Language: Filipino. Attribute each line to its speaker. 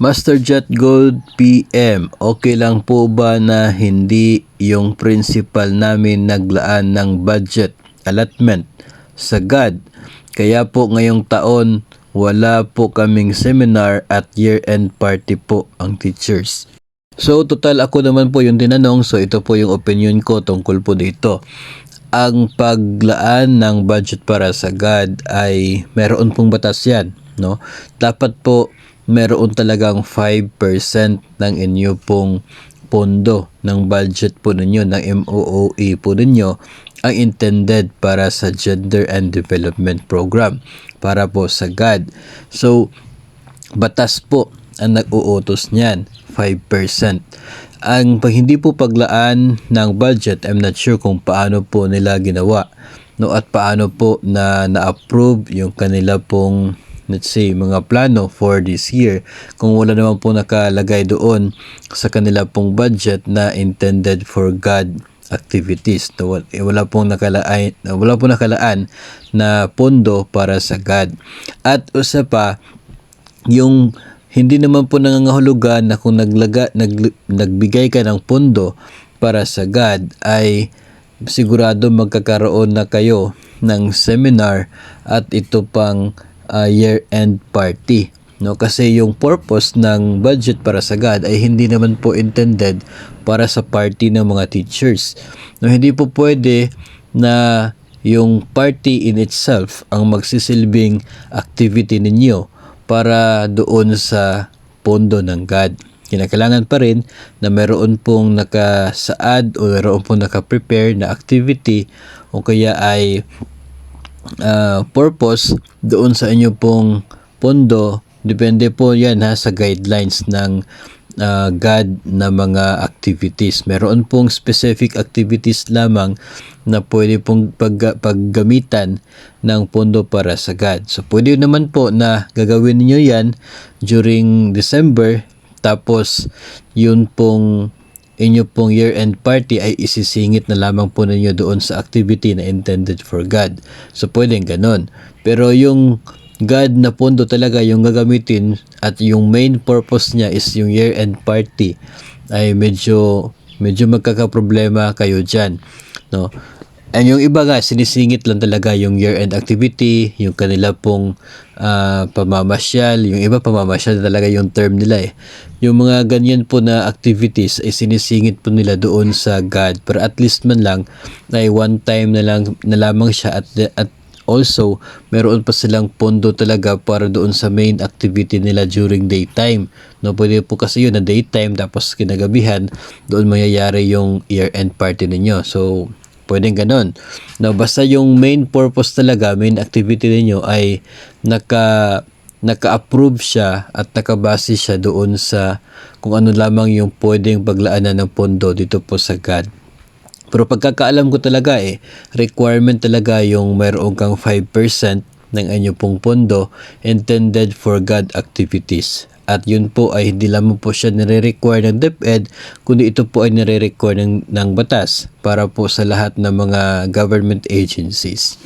Speaker 1: Master Jet Gold PM, okay lang po ba na hindi yung principal namin naglaan ng budget allotment sa GAD? Kaya po ngayong taon wala po kaming seminar at year-end party po ang teachers. So total ako naman po yung tinanong, so ito po yung opinion ko tungkol po dito. Ang paglaan ng budget para sa GAD ay meron pong batas yan, no? Dapat po meron talagang 5% ng inyo pong pondo ng budget po ninyo, ng MOOE po ninyo, ang intended para sa Gender and Development Program, para po sa GAD. So, batas po ang nag-uutos niyan, 5%. Ang hindi po paglaan ng budget, I'm not sure kung paano po nila ginawa, no, at paano po na-approve yung kanila pong, let's say, mga plano for this year, kung wala naman po nakalagay doon sa kanila pong budget na intended for GAD activities. No, wala pong nakalaan na pondo para sa GAD. At usa pa, yung hindi naman po nangangahulugan na kung nagbigay ka ng pondo para sa GAD ay sigurado magkakaroon na kayo ng seminar at ito pang year-end party. No, kasi yung purpose ng budget para sa GAD ay hindi naman po intended para sa party ng mga teachers. No, hindi po pwede na yung party in itself ang magsisilbing activity ninyo para doon sa pondo ng GAD. Kinakailangan pa rin na meron pong nakasaad o meron pong nakaprepare na activity o kaya ay purpose doon sa inyo pong pondo. Depende po yan sa guidelines ng GAD na mga activities. Meron pong specific activities lamang na pwede pong paggamitan ng pondo para sa GAD. So pwede naman po na gagawin niyo yan during December, tapos yun pong inyo pong year-end party ay isisingit na lamang po ninyo doon sa activity na intended for GAD. So pwedeng ganon. Pero yung GAD na pondo talaga yung gagamitin at yung main purpose niya is yung year-end party, ay medyo magkakaproblema kayo dyan, no? And yung iba nga, sinisingit lang talaga yung year-end activity, yung kanila pong pamamasyal. Yung iba, pamamasyal talaga yung term nila eh. Yung mga ganyan po na activities ay sinisingit po nila doon sa GAD. Pero at least man lang, ay one time na lamang siya at also, meron pa silang pondo talaga para doon sa main activity nila during daytime. No, pwede po kasi yun na daytime tapos kinagabihan, doon mangyayari yung year-end party ninyo. So, pwedeng ganon. No, basta yung main purpose talaga, main activity ninyo ay naka-approve siya at nakabase siya doon sa kung ano lamang yung pwedeng paglaanan ng pondo dito po sa GAD. Pero pagkakaalam ko talaga requirement talaga yung mayroon kang 5% ng inyo pong pondo intended for GAD activities. At yun po ay hindi lamang po siya nire-require ng DepEd, kundi ito po ay nire-require ng batas para po sa lahat ng mga government agencies.